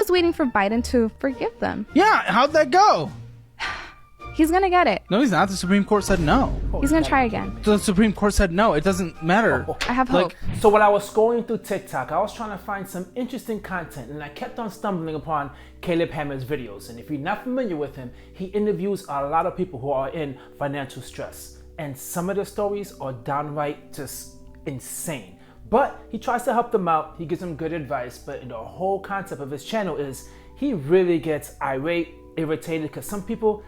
was waiting for Biden to forgive them. Yeah, how'd that go? He's gonna get it. No, he's not. The Supreme Court said no. He's gonna try again. The Supreme Court said no. It doesn't matter. I have hope. So while I was scrolling through TikTok, I was trying to find some interesting content, and I kept on stumbling upon Caleb Hammer's videos. And if you're not familiar with him, he interviews a lot of people who are in financial stress. And some of the stories are downright just insane. But he tries to help them out. He gives them good advice. But the whole concept of his channel is he really gets irate, irritated, because some people,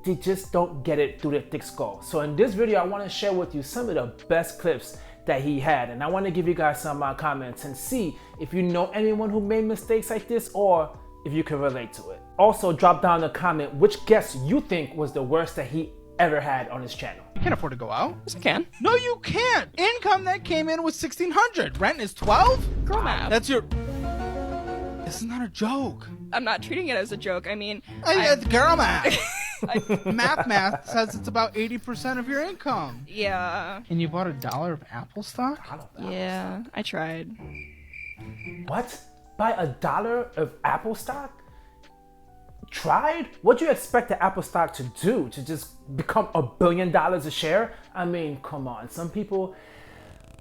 they just don't get it through their thick skull. So in this video, I want to share with you some of the best clips that he had. And I want to give you guys some comments and see if you know anyone who made mistakes like this or if you can relate to it. Also, drop down a comment which guest you think was the worst that he ever had on his channel. You can't afford to go out. Yes, I can. No, you can't. Income that came in was $1,600. Rent is $12. Girl math. That's your... This is not a joke. I'm not treating it as a joke. I mean, It's girl math. Math says it's about 80% of your income. yeah. And you bought $1 of Apple stock? Yeah, I tried. What? Buy $1 of Apple stock? Tried? What do you expect the Apple stock to do? To just become $1 billion a share? I mean, come on. Some people,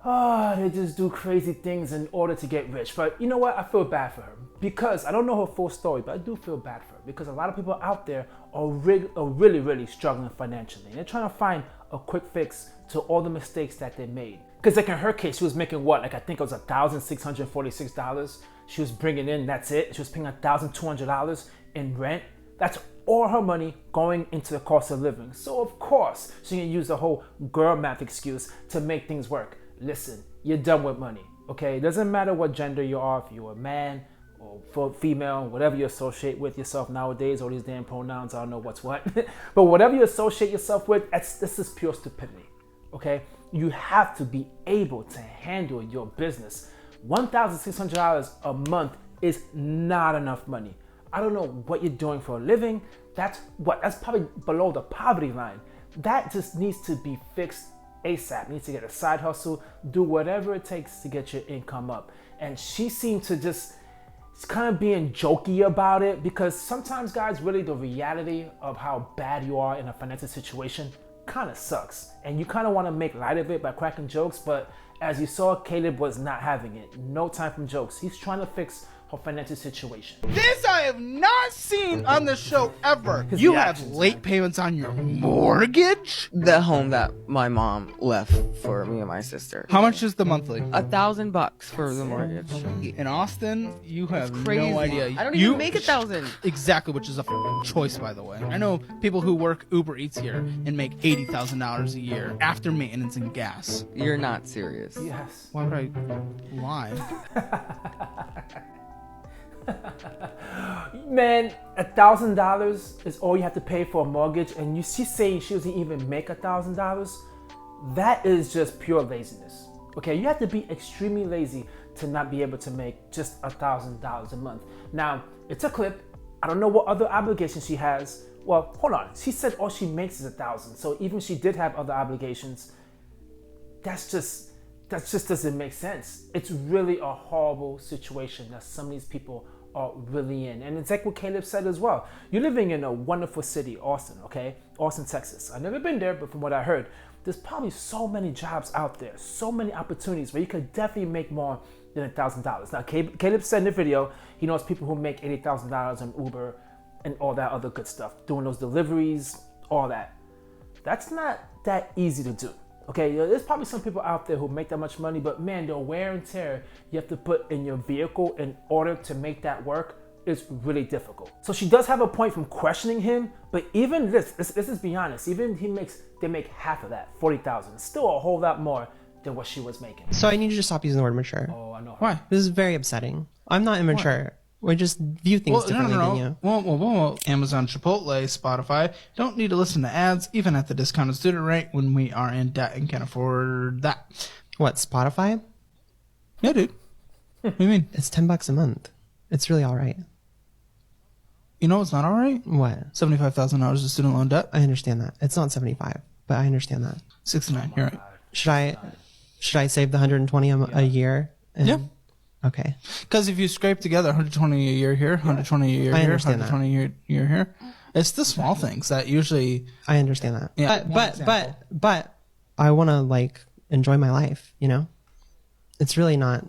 they just do crazy things in order to get rich. But you know what? I feel bad for her. Because I don't know her full story, but I do feel bad for her. Because a lot of people out there are really struggling financially. And they're trying to find a quick fix to all the mistakes that they made. Because like in her case, she was making what? Like I think it was $1,646. She was bringing in, that's it. She was paying $1,200 in rent. That's all her money going into the cost of living. So of course, she can use the whole girl math excuse to make things work. Listen, you're done with money, okay? It doesn't matter what gender you are, if you're a man or female, whatever you associate with yourself nowadays, all these damn pronouns, I don't know what's what. But whatever you associate yourself with, this is pure stupidity, okay? You have to be able to handle your business. $1,600 a month is not enough money. I don't know what you're doing for a living. That's probably below the poverty line. That just needs to be fixed ASAP. Needs to get a side hustle, do whatever it takes to get your income up. And she seemed to just kind of being jokey about it, because sometimes, guys, really the reality of how bad you are in a financial situation kind of sucks. And you kind of want to make light of it by cracking jokes, but as you saw, Caleb was not having it. No time for jokes. He's trying to fix her financial situation. This I have not seen on the show ever. You have late payments on your mortgage? The home that my mom left for me and my sister. How much is the monthly? $1,000 for the mortgage. In Austin, you have Crazy. no idea. I don't even make $1,000. Exactly, which is a choice, by the way. I know people who work Uber Eats here and make $80,000 a year after maintenance and gas. You're not serious. Yes. Why would I lie? Man, $1,000 is all you have to pay for a mortgage, and she's saying she doesn't even make $1,000. That is just pure laziness. Okay, you have to be extremely lazy to not be able to make just $1,000 a month. Now, it's a clip. I don't know what other obligations she has. Well, hold on. She said all she makes is $1,000. So even if she did have other obligations, that just doesn't make sense. It's really a horrible situation that some of these people are really in. And it's like what Caleb said as well. You're living in a wonderful city, Austin, okay? Austin, Texas. I've never been there, but from what I heard, there's probably so many jobs out there, so many opportunities where you could definitely make more than $1,000. Now, Caleb said in the video, he knows people who make $80,000 on Uber and all that other good stuff, doing those deliveries, all that. That's not that easy to do. Okay, there's probably some people out there who make that much money, but man, the wear and tear you have to put in your vehicle in order to make that work is really difficult. So she does have a point from questioning him, but even this is be honest, even they make half of that, $40,000, still a whole lot more than what she was making. So I need you to stop using the word mature. Oh, I know. Why? This is very upsetting. I'm not immature. We just view things differently than you. Whoa. Amazon, Chipotle, Spotify don't need to listen to ads, even at the discounted student rate, when we are in debt and can't afford that. What, Spotify? Yeah, dude. What do you mean? It's $10 a month. It's really all right. You know what's not all right? What? $75,000 of student loan debt. I understand that. It's not 75, but I understand that. 69. You're right. Should I save the 120 a year? And Yeah. Okay. Because if you scrape together 120 a year here, 120 a year I here, understand that. 120 a year here, it's the small things that usually. I understand that. Yeah, But I want to like enjoy my life, you know? It's really not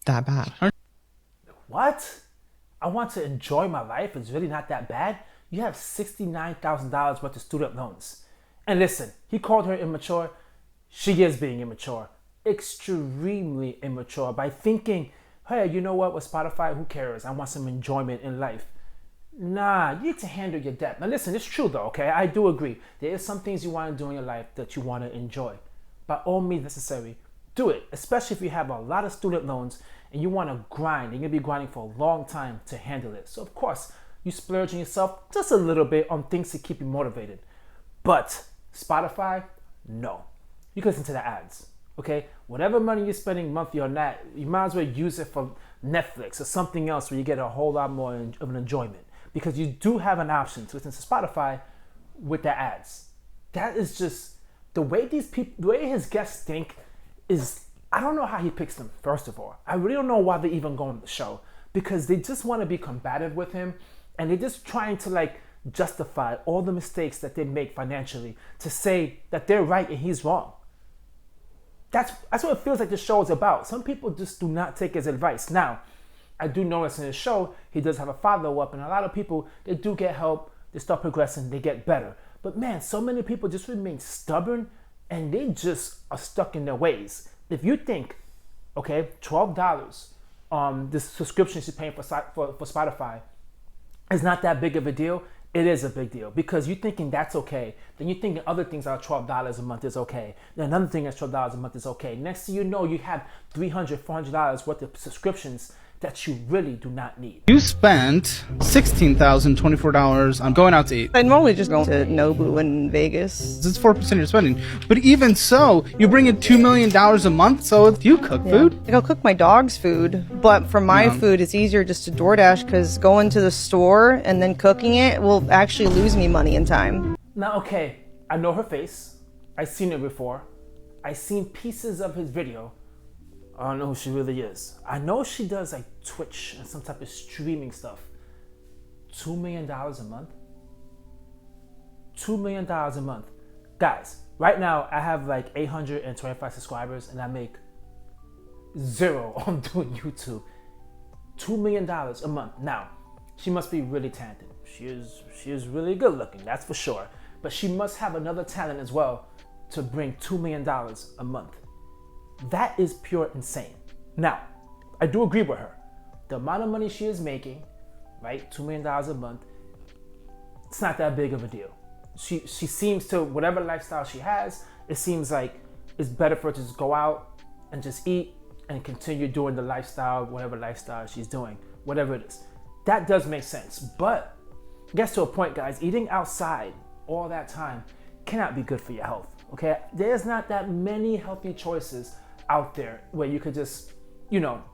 that bad. What? I want to enjoy my life. It's really not that bad. You have $69,000 worth of student loans. And listen, he called her immature. She is being immature. Extremely immature by thinking, hey, you know what? With Spotify, who cares? I want some enjoyment in life. Nah, you need to handle your debt. Now listen, it's true though, okay? I do agree. There is some things you want to do in your life that you want to enjoy. By all means necessary, do it. Especially if you have a lot of student loans and you want to grind. You're going to be grinding for a long time to handle it. So of course, you splurge on yourself just a little bit on things to keep you motivated. But Spotify, no. You can listen to the ads, okay? Whatever money you're spending monthly on that, you might as well use it for Netflix or something else where you get a whole lot more of an enjoyment. Because you do have an option to listen to Spotify with the ads. That is just the way these people, the way his guests think is, I don't know how he picks them, first of all. I really don't know why they even go on the show. Because they just want to be combative with him and they're just trying to like justify all the mistakes that they make financially to say that they're right and he's wrong. That's what it feels like the show is about. Some people just do not take his advice. Now, I do notice in his show, he does have a follow-up, and a lot of people, they do get help, they start progressing, they get better. But man, so many people just remain stubborn, and they just are stuck in their ways. If you think, okay, $12, this subscription she's paying for Spotify is not that big of a deal, it is a big deal because you're thinking that's okay. Then you're thinking other things are $12 a month is okay. Then another thing is $12 a month is okay. Next thing you know, you have $300, $400 worth of subscriptions that you really do not need. You spent $16,024 on going out to eat. I'm normally just going to Nobu in Vegas. It's 4% of your spending. But even so, you bring in $2 million a month. So if you cook food, Like I'll cook my dog's food, but for my food, it's easier just to DoorDash because going to the store and then cooking it will actually lose me money and time. Now, okay, I know her face. I've seen her before. I've seen pieces of his video. I don't know who she really is. I know she does like Twitch and some type of streaming stuff. $2 million a month? $2 million a month. Guys, right now I have like 825 subscribers and I make 0 on doing YouTube. $2 million a month. Now, she must be really talented. She is really good looking, that's for sure. But she must have another talent as well to bring $2 million a month. That is pure insane. Now, I do agree with her. The amount of money she is making, right, $2 million a month, it's not that big of a deal. She seems to, whatever lifestyle she has, it seems like it's better for her to just go out and just eat and continue doing the lifestyle, whatever lifestyle she's doing, whatever it is. That does make sense. But it gets to a point, guys, eating outside all that time cannot be good for your health, okay? There's not that many healthy choices out there where you could just,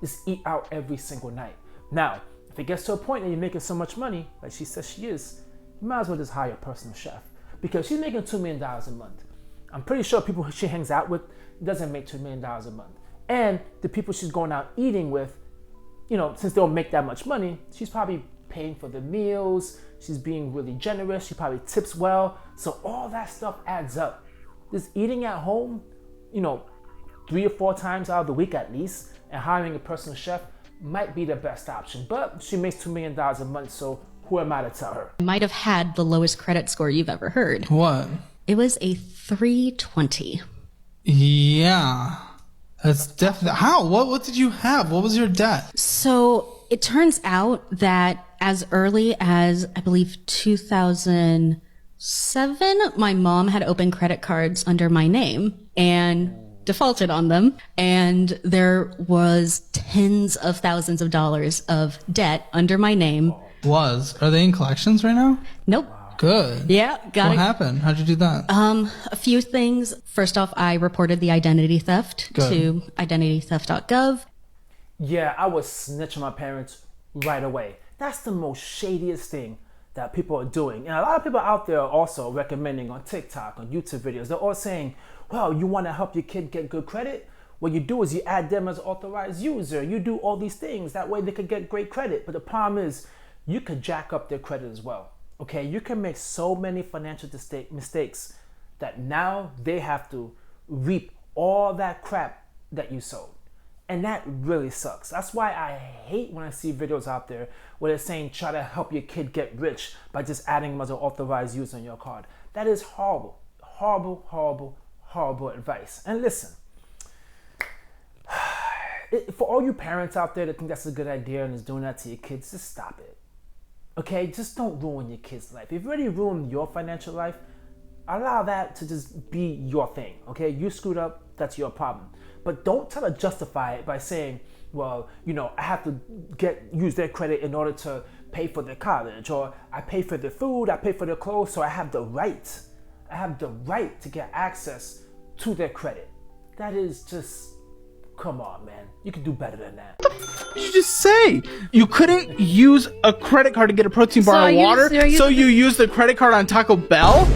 just eat out every single night. Now, if it gets to a point that you're making so much money, like she says she is, you might as well just hire a personal chef because she's making $2 million a month. I'm pretty sure people she hangs out with doesn't make $2 million a month. And the people she's going out eating with, since they don't make that much money, she's probably paying for the meals, she's being really generous, she probably tips well. So all that stuff adds up. Just eating at home, 3 or 4 times out of the week at least, and hiring a personal chef might be the best option. But she makes $2 million a month, so who am I to tell her? Might have had the lowest credit score you've ever heard. what? It was a 320. Yeah. That's definitely. How? What did you have? What was your debt? So it turns out that as early as, I believe, 2007, my mom had opened credit cards under my name and defaulted on them. And there was tens of thousands of dollars of debt under my name. Are they in collections right now? Nope. Good. Yeah, got What it. happened? How'd you do that? A few things. First off, I reported the identity theft Good. to identitytheft.gov. Yeah, I would snitch on my parents right away. That's the most shadiest thing that people are doing. And a lot of people out there are also recommending on TikTok, on YouTube videos, they're all saying, well, you want to help your kid get good credit? What you do is you add them as an authorized user. You do all these things. That way they could get great credit. But the problem is you could jack up their credit as well. Okay, you can make so many financial mistakes that now they have to reap all that crap that you sowed. And that really sucks. That's why I hate when I see videos out there where they're saying try to help your kid get rich by just adding them as an authorized user on your card. That is horrible, horrible, horrible, horrible advice. And listen, for all you parents out there that think that's a good idea and is doing that to your kids, just stop it. Okay, just don't ruin your kid's life. If you already ruined your financial life, allow that to just be your thing. Okay, you screwed up, that's your problem. But don't try to justify it by saying, well, you know, I have to use their credit in order to pay for their college, or I pay for their food, I pay for their clothes, so I have the right to get access to their credit. That is just, come on, man. You can do better than that. What did you just say? You couldn't use a credit card to get a protein bar and water, so you used the credit card on Taco Bell?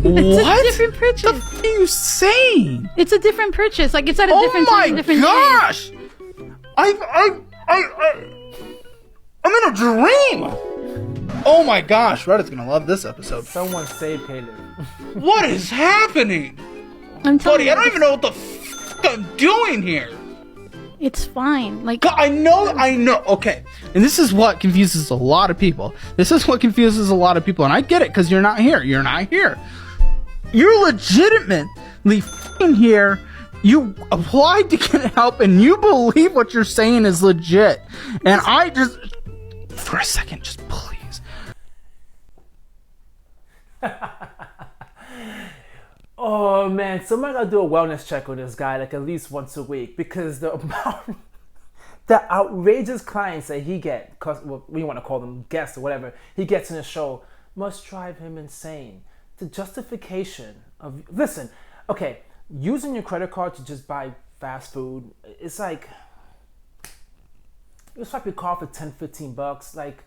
What? It's a different purchase. The f are you saying? It's a different purchase. Like, it's at a different time, different Oh my gosh! I'm in a dream! Oh my gosh, Reddit's gonna love this episode. Someone save Caleb. What is happening? I'm telling Buddy, you, I don't even know what the f I'm doing here. it's fine. Like, I know. Okay. And this is what confuses a lot of people. And I get it, because you're not here. You're legitimately f***ing here. You applied to get help, and you believe what you're saying is legit. And I just, for a second, just please. Oh man, somebody gotta do a wellness check on this guy, like at least once a week, because the amount, the outrageous clients that he gets, well, we want to call them guests or whatever, he gets in the show must drive him insane. The justification of, listen, okay, using your credit card to just buy fast food, it's like, you swipe your card for $10-15. Like,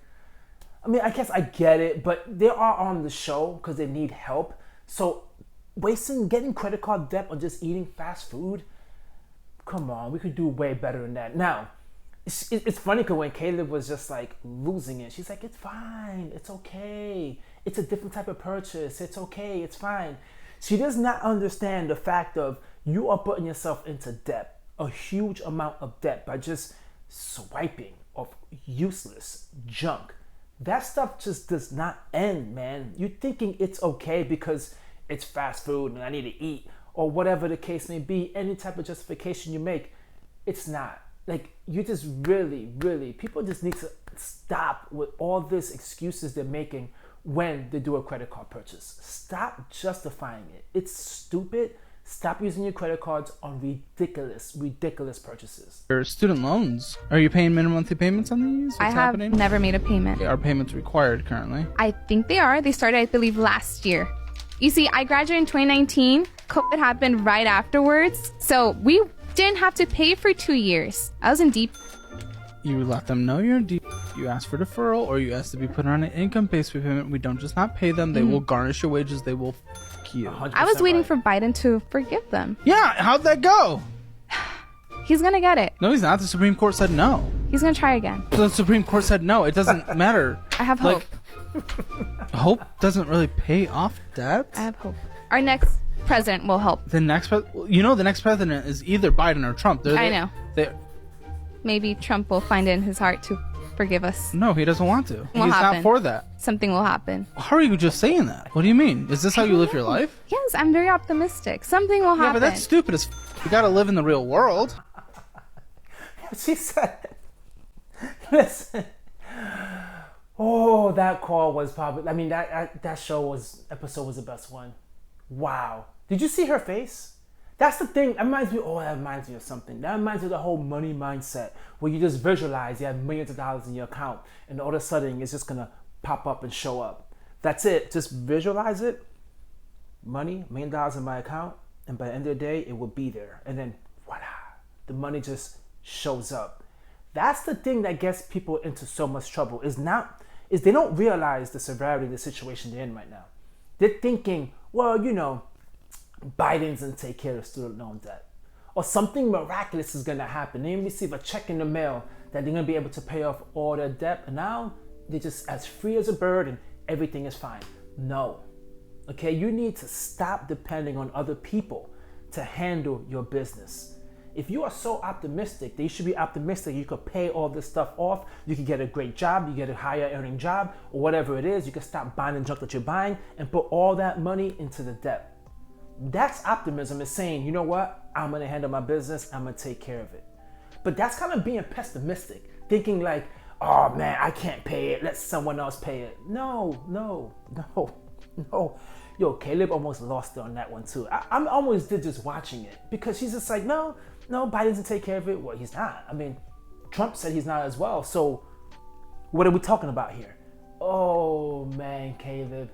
I mean, I guess I get it, but they are on the show because they need help. So getting credit card debt on just eating fast food, come on, we could do way better than that. Now, it's funny because when Caleb was just like losing it, she's like, it's fine, it's okay, it's a different type of purchase, it's okay, it's fine. She does not understand the fact of you are putting yourself into debt, a huge amount of debt, by just swiping of useless junk. That stuff just does not end, man. You're thinking it's okay because it's fast food and I need to eat, or whatever the case may be, any type of justification you make, it's not. Like, you just really, people just need to stop with all these excuses they're making when they do a credit card purchase. Stop justifying it. It's stupid. Stop using your credit cards on ridiculous purchases. Your student loans. Are you paying minimum monthly payments on these? I have never made a payment. Are payments required currently? I think they are. They started, I believe, last year. You see, I graduated in 2019. COVID happened right afterwards. So we didn't have to pay for 2 years. I was in deep. You let them know you're in deep. You ask for deferral, or you ask to be put on an income-based payment. We don't just not pay them. They will garnish your wages. They will f you. I was waiting for Biden to forgive them. Yeah, how'd that go? He's gonna get it. No, he's not. The Supreme Court said no. He's gonna try again. The Supreme Court said no. It doesn't matter. I have hope. Hope doesn't really pay off debt. I have hope. Our next president will help. The next president is either Biden or Trump. I know. Maybe Trump will find it in his heart to forgive us. No, he doesn't want to. He's happen. not for that. Something will happen. How are you just saying that? What do you mean? Is this how you live your life? Yes, I'm very optimistic. Something will happen. Yeah, but that's stupid as You gotta live in the real world. She said, listen. Oh, that call was probably, I mean, that episode was the best one. Wow. Did you see her face? That's the thing. That reminds me of something. That reminds me of the whole money mindset, where you just visualize you have millions of dollars in your account, and all of a sudden it's just gonna pop up and show up. That's it. Just visualize it. Money, $1 million in my account, and by the end of the day, it will be there. And then, voila, the money just shows up. That's the thing that gets people into so much trouble. Is they don't realize the severity of the situation they're in right now. They're thinking, well, you know, Biden's gonna take care of student loan debt. or something miraculous is gonna happen. They receive a check in the mail that they're gonna be able to pay off all their debt, and now they're just as free as a bird and everything is fine. No. Okay, you need to stop depending on other people to handle your business. If you are so optimistic that you should be optimistic, you could pay all this stuff off, you could get a great job, you get a higher earning job, or whatever it is, you can stop buying the junk that you're buying and put all that money into the debt. That's optimism, is saying, you know what, I'm gonna handle my business, I'm gonna take care of it. But that's kind of being pessimistic, thinking like, oh man, I can't pay it, let someone else pay it. No. Yo, Caleb almost lost it on that one too. I almost did just watching it, because he's just like, no, Biden doesn't take care of it. Well, he's not. I mean, Trump said he's not as well. So what are we talking about here? Oh man, Caleb,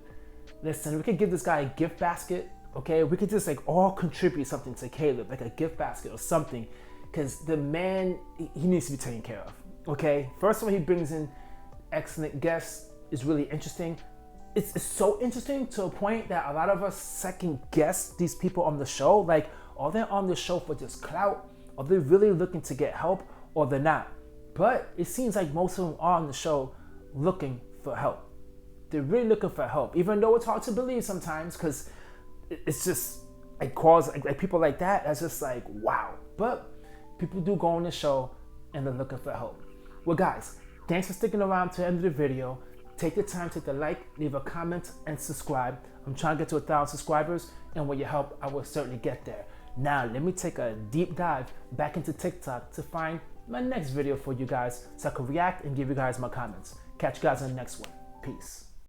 listen, we could give this guy a gift basket, okay? We could just like all contribute something to Caleb, like a gift basket or something, because the man, he needs to be taken care of, okay? First of all, he brings in excellent guests, is really interesting. It's so interesting to a point that a lot of us second guess these people on the show. Like, are they on the show for just clout? Are they really looking to get help, or they're not? But it seems like most of them are on the show looking for help. They're really looking for help, even though it's hard to believe sometimes, because it's just like people like that. That's just like, wow. But people do go on the show and they're looking for help. Well, guys, thanks for sticking around to the end of the video. Take the time to hit the like, leave a comment, and subscribe. I'm trying to get to 1,000 subscribers, and with your help, I will certainly get there. Now, let me take a deep dive back into TikTok to find my next video for you guys, so I can react and give you guys my comments. Catch you guys in the next one. Peace.